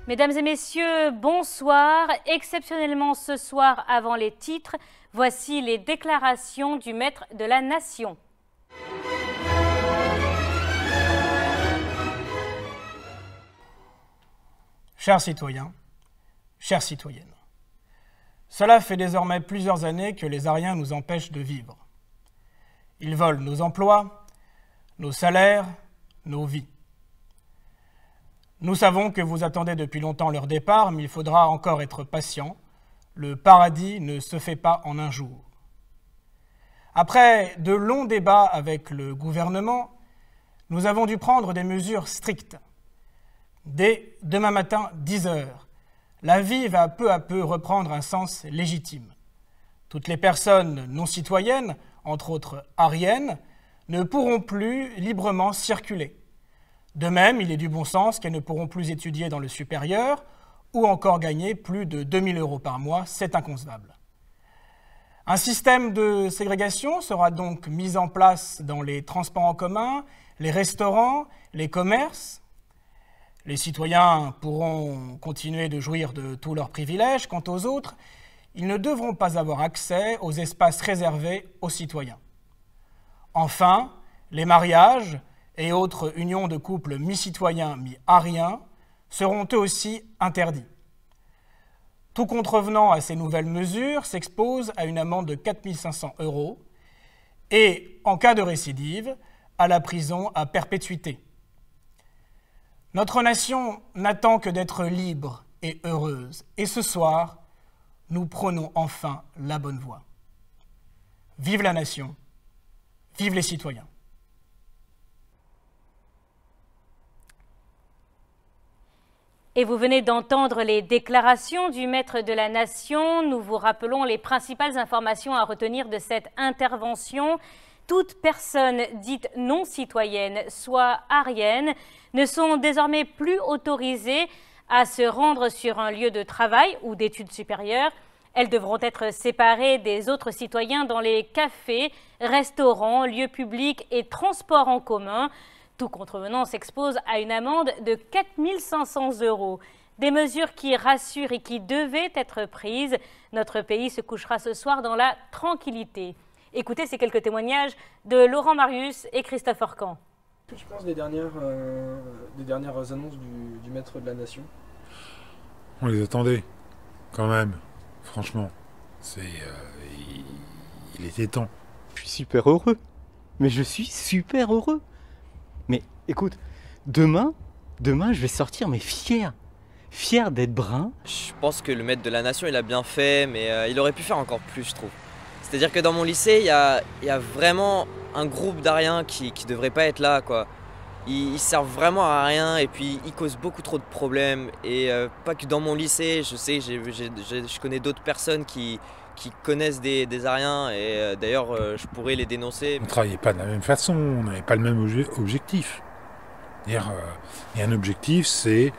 Mesdames et messieurs, bonsoir. Exceptionnellement ce soir, avant les titres, voici les déclarations du maître de la Nation. Chers citoyens, chères citoyennes, cela fait désormais plusieurs années que les Ariens nous empêchent de vivre. Ils volent nos emplois, nos salaires, nos vies. Nous savons que vous attendez depuis longtemps leur départ, mais il faudra encore être patient. Le paradis ne se fait pas en un jour. Après de longs débats avec le gouvernement, nous avons dû prendre des mesures strictes. Dès demain matin, 10 heures, la vie va peu à peu reprendre un sens légitime. Toutes les personnes non citoyennes, entre autres ariennes, ne pourront plus librement circuler. De même, il est du bon sens qu'elles ne pourront plus étudier dans le supérieur ou encore gagner plus de 2 000 € par mois, c'est inconcevable. Un système de ségrégation sera donc mis en place dans les transports en commun, les restaurants, les commerces. Les citoyens pourront continuer de jouir de tous leurs privilèges. Quant aux autres, ils ne devront pas avoir accès aux espaces réservés aux citoyens. Enfin, les mariages et autres unions de couples mi-citoyens, mi-ariens seront eux aussi interdits. Tout contrevenant à ces nouvelles mesures s'expose à une amende de 4 500 € et, en cas de récidive, à la prison à perpétuité. Notre nation n'attend que d'être libre et heureuse. Et ce soir, nous prenons enfin la bonne voie. Vive la nation, vive les citoyens. Et vous venez d'entendre les déclarations du maître de la Nation. Nous vous rappelons les principales informations à retenir de cette intervention. Toute personne dite non citoyenne, soit arienne, ne sont désormais plus autorisées à se rendre sur un lieu de travail ou d'études supérieures. Elles devront être séparées des autres citoyens dans les cafés, restaurants, lieux publics et transports en commun. Tout contrevenant s'expose à une amende de 4 500 €. Des mesures qui rassurent et qui devaient être prises. Notre pays se couchera ce soir dans la tranquillité. Écoutez ces quelques témoignages de Laurent Marius et Christophe Orcan. Qu'est-ce que tu penses des dernières annonces du maître de la Nation? On les attendait, quand même. Franchement, il était temps. Je suis super heureux. Mais je suis super heureux. Mais écoute, demain, je vais sortir, mais fier d'être brun. Je pense que le maître de la Nation, il a bien fait, mais il aurait pu faire encore plus, je trouve. C'est-à-dire que dans mon lycée, il y a vraiment un groupe d'Ariens qui ne devrait pas être là, quoi. Ils servent vraiment à rien et puis ils causent beaucoup trop de problèmes. Et pas que dans mon lycée, je sais, je connais d'autres personnes qui connaissent des Ariens et d'ailleurs je pourrais les dénoncer. On ne travaillait pas de la même façon, on n'avait pas le même objectif. Il y a un objectif, c'est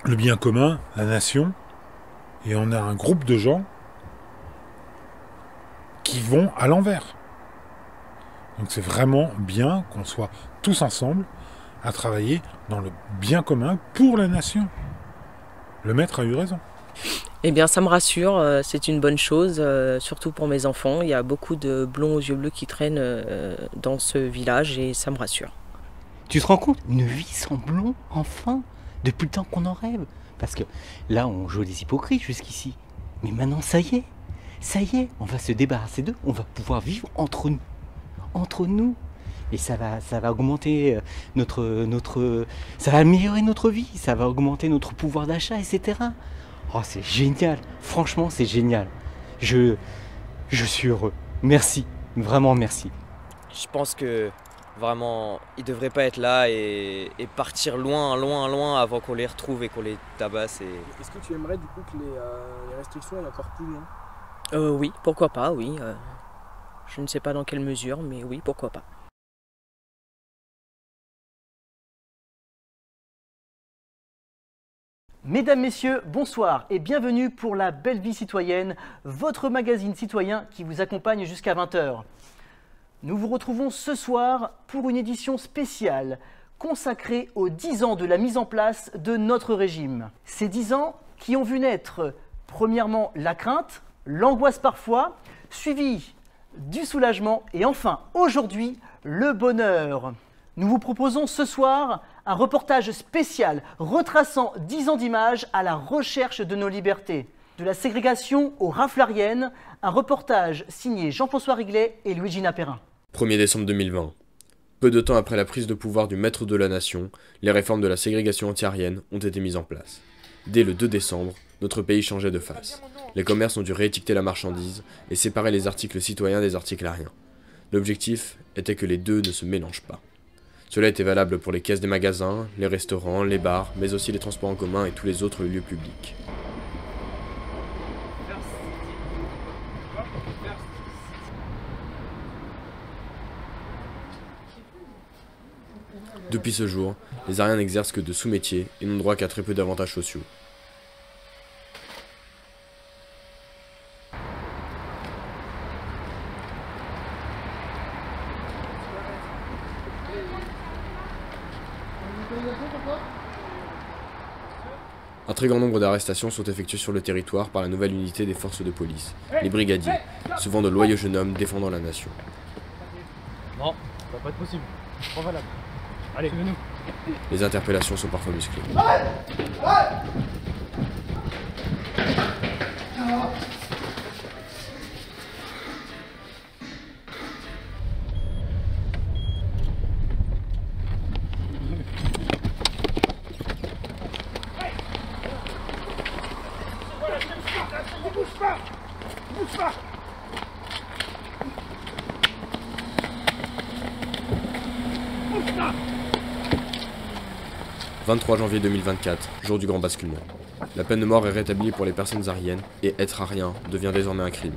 le bien commun, la nation, et on a un groupe de gens qui vont à l'envers. Donc c'est vraiment bien qu'on soit tous ensemble à travailler dans le bien commun pour la nation. Le maître a eu raison. Eh bien, ça me rassure, c'est une bonne chose, surtout pour mes enfants. Il y a beaucoup de blonds aux yeux bleus qui traînent dans ce village et ça me rassure. Tu te rends compte? Une vie sans blond, enfin, depuis le temps qu'on en rêve. Parce que là, on joue des hypocrites jusqu'ici. Mais maintenant, ça y est, on va se débarrasser d'eux, on va pouvoir vivre entre nous. Et ça va augmenter ça va améliorer notre vie, ça va augmenter notre pouvoir d'achat, etc. Oh, c'est génial, franchement, c'est génial. Je suis heureux. Merci, vraiment merci. Je pense que vraiment, ils devraient pas être là et partir loin avant qu'on les retrouve et qu'on les tabasse. Est-ce que tu aimerais du coup que les restrictions aillent encore plus loin? Oui, pourquoi pas, oui. Je ne sais pas dans quelle mesure, mais oui, pourquoi pas. Mesdames, Messieurs, bonsoir et bienvenue pour La Belle Vie Citoyenne, votre magazine citoyen qui vous accompagne jusqu'à 20 h. Nous vous retrouvons ce soir pour une édition spéciale consacré aux 10 ans de la mise en place de notre régime. Ces 10 ans qui ont vu naître, premièrement, la crainte, l'angoisse parfois, suivi du soulagement et enfin, aujourd'hui, le bonheur. Nous vous proposons ce soir un reportage spécial retraçant 10 ans d'images à la recherche de nos libertés. De la ségrégation aux raflariennes, un reportage signé Jean-François Riglet et Louis-Gina Perrin. 1er décembre 2020. Peu de temps après la prise de pouvoir du maître de la nation, les réformes de la ségrégation anti-arienne ont été mises en place. Dès le 2 décembre, notre pays changeait de face. Les commerces ont dû réétiqueter la marchandise et séparer les articles citoyens des articles ariens. L'objectif était que les deux ne se mélangent pas. Cela était valable pour les caisses des magasins, les restaurants, les bars, mais aussi les transports en commun et tous les autres lieux publics. Depuis ce jour, les Ariens n'exercent que de sous-métiers et n'ont droit qu'à très peu d'avantages sociaux. Un très grand nombre d'arrestations sont effectuées sur le territoire par la nouvelle unité des forces de police, les brigadiers, souvent de loyaux jeunes hommes défendant la nation. Non, ça va pas être possible. Pas valable. Allez, suivez-nous. Les interpellations sont parfois musclées. Bouge pas! Bouge pas! 23 janvier 2024, jour du grand basculement. La peine de mort est rétablie pour les personnes ariennes et être arien devient désormais un crime.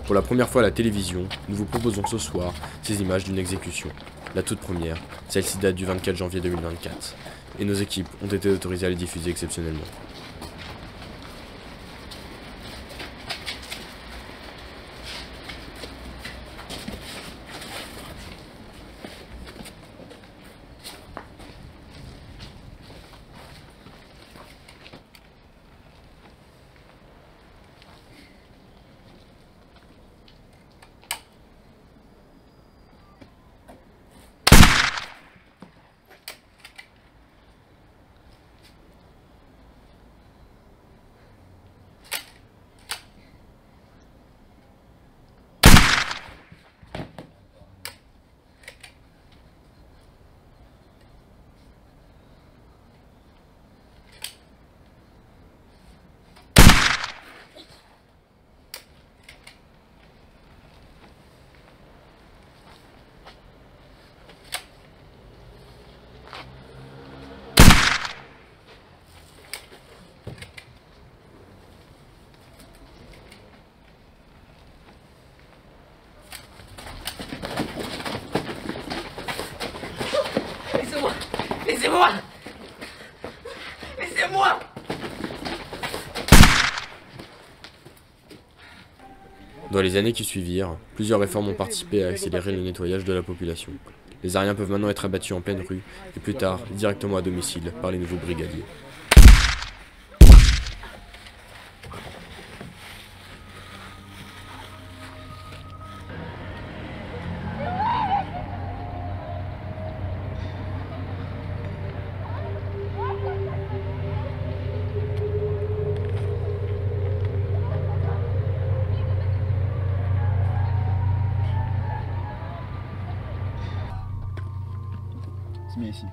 Pour la première fois à la télévision, nous vous proposons ce soir ces images d'une exécution. La toute première, celle-ci date du 24 janvier 2024. Et nos équipes ont été autorisées à les diffuser exceptionnellement. Laissez-moi! Laissez-moi! Dans les années qui suivirent, plusieurs réformes ont participé à accélérer le nettoyage de la population. Les Ariens peuvent maintenant être abattus en pleine rue et plus tard directement à domicile par les nouveaux brigadiers. Se mets ici.